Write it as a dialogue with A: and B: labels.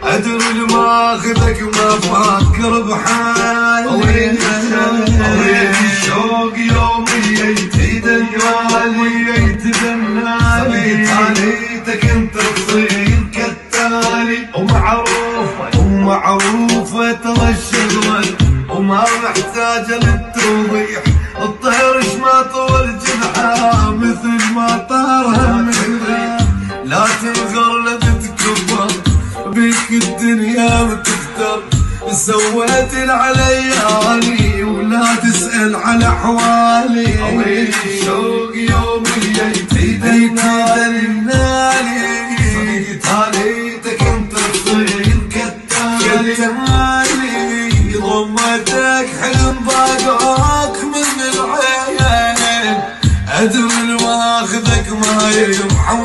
A: ادري الماخذك ما فكر بحالي. اريد الشوق يومي يتدنالي صبيت عليتك انت تصير كالتالي. ومعروفة ترى الشغل وما محتاجة للتوضيح. الطير ما طول جنحها مثل ما طارها المريح. لا تنغر لا تتكبر بيك الدنيا وتكتر. سويت العليالي ولا تسأل على احوالي. اريد الشوق يومي يتدنالي صديقت عليتك انت تصير كالتالي. ضمتك حلم ضاقك من العين. ادري الماخذك ما يرحم